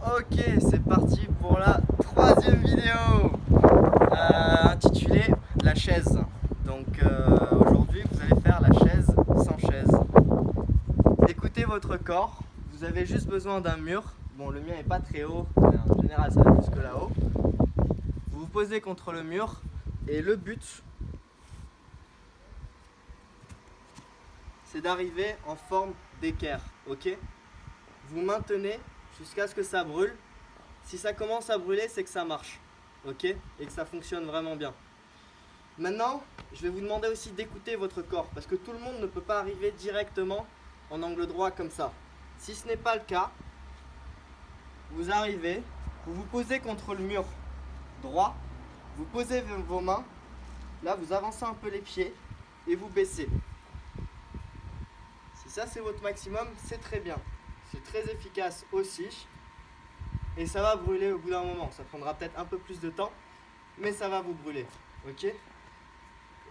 Ok, c'est parti pour la troisième vidéo intitulée la chaise. Donc aujourd'hui vous allez faire la chaise sans chaise. Écoutez votre corps, vous avez juste besoin d'un mur. Bon, le mien n'est pas très haut, mais en général ça va jusque là-haut. Vous vous posez contre le mur et le but c'est d'arriver en forme d'équerre, ok? Vous maintenez jusqu'à ce que ça brûle. Si ça commence à brûler, c'est que ça marche, ok? Et que ça fonctionne vraiment bien. Maintenant, je vais vous demander aussi d'écouter votre corps, parce que tout le monde ne peut pas arriver directement en angle droit comme ça. Si ce n'est pas le cas, vous arrivez, vous vous posez contre le mur droit, vous posez vos mains, là vous avancez un peu les pieds et vous baissez. Si ça c'est votre maximum, c'est très bien. C'est très efficace aussi. Et ça va brûler au bout d'un moment. Ça prendra peut-être un peu plus de temps, mais ça va vous brûler. Ok?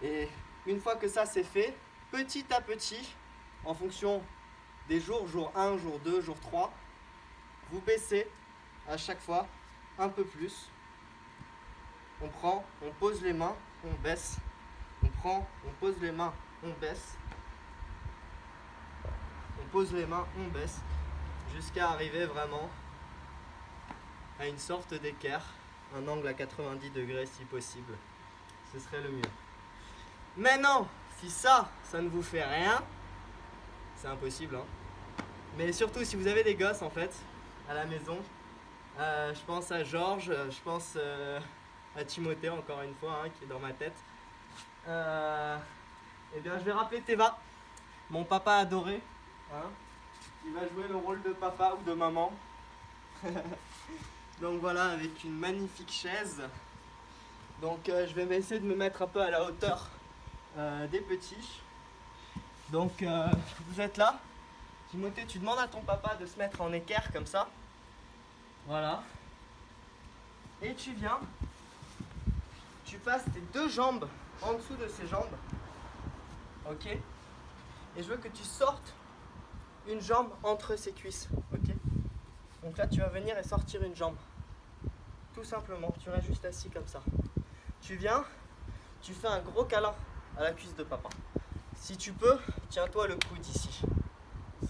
Et une fois que ça c'est fait, petit à petit, en fonction des jours, jour 1, jour 2, jour 3, vous baissez à chaque fois un peu plus. On prend, on pose les mains, on baisse. On prend, on pose les mains, on baisse. On pose les mains, on baisse. Jusqu'à arriver vraiment à une sorte d'équerre, un angle à 90 degrés si possible. Ce serait le mieux. Maintenant, si ça ne vous fait rien, c'est impossible, hein. Mais surtout si vous avez des gosses en fait, à la maison, je pense à Georges, je pense à Timothée encore une fois, hein, qui est dans ma tête. Eh bien je vais rappeler Théva, mon papa adoré, hein. Il va jouer le rôle de papa ou de maman. Donc voilà, avec une magnifique chaise. Donc je vais essayer de me mettre un peu à la hauteur des petits. Donc vous êtes là. Timothée, tu demandes à ton papa de se mettre en équerre comme ça. Voilà. Et tu viens. Tu passes tes deux jambes en dessous de ses jambes. Ok. Et je veux que tu sortes une jambe entre ses cuisses. Ok. Donc là tu vas venir et sortir une jambe. Tout simplement, tu restes juste assis comme ça. Tu viens, tu fais un gros câlin à la cuisse de papa. Si tu peux, tiens-toi le coude ici.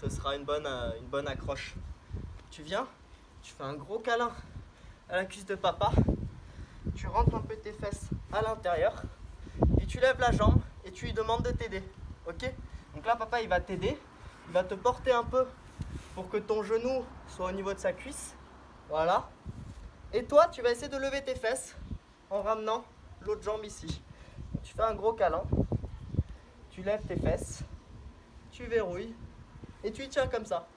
Ce sera une bonne accroche. Tu viens, tu fais un gros câlin à la cuisse de papa. Tu rentres un peu tes fesses à l'intérieur. Et tu lèves la jambe et tu lui demandes de t'aider. Ok? Donc là papa il va t'aider. Il va te porter un peu pour que ton genou soit au niveau de sa cuisse. Voilà. Et toi, tu vas essayer de lever tes fesses en ramenant l'autre jambe ici. Tu fais un gros câlin. Tu lèves tes fesses. Tu verrouilles. Et tu y tiens comme ça.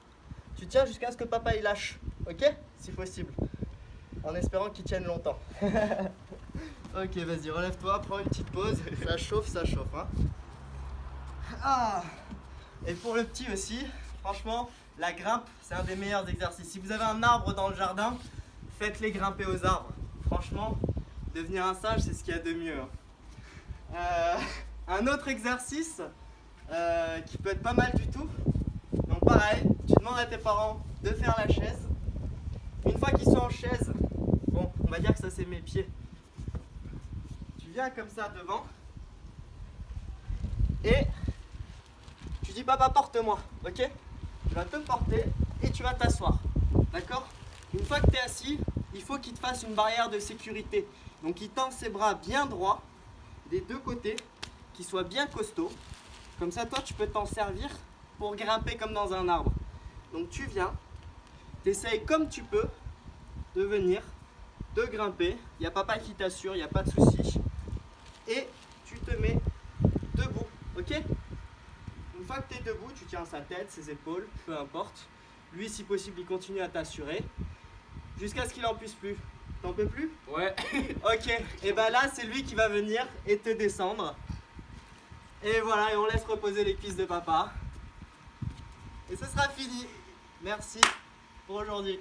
Tu tiens jusqu'à ce que papa il lâche. Ok? Si possible. En espérant qu'il tienne longtemps. Ok, vas-y, relève-toi, prends une petite pause. Ça chauffe. Hein. Ah. Et pour le petit aussi, franchement, la grimpe, c'est un des meilleurs exercices. Si vous avez un arbre dans le jardin, faites-les grimper aux arbres. Franchement, devenir un singe, c'est ce qu'il y a de mieux. Un autre exercice qui peut être pas mal du tout. Donc pareil, tu demandes à tes parents de faire la chaise. Une fois qu'ils sont en chaise, bon, on va dire que ça c'est mes pieds. Tu viens comme ça devant. Et tu dis papa porte-moi, ok? Tu vas te porter et tu vas t'asseoir, d'accord? Une fois que tu es assis, il faut qu'il te fasse une barrière de sécurité. Donc il tend ses bras bien droits des deux côtés, qu'il soit bien costaud. Comme ça toi tu peux t'en servir pour grimper comme dans un arbre. Donc tu viens, tu essayes comme tu peux de venir, de grimper. Il y a papa qui t'assure, il n'y a pas de souci. Et tu te mets debout, ok? Une fois que tu es debout, tu tiens sa tête, ses épaules, peu importe. Lui, si possible, il continue à t'assurer. Jusqu'à ce qu'il en puisse plus. T'en peux plus? Ouais. Ok. Et ben là, c'est lui qui va venir et te descendre. Et voilà, et on laisse reposer les cuisses de papa. Et ce sera fini. Merci pour aujourd'hui.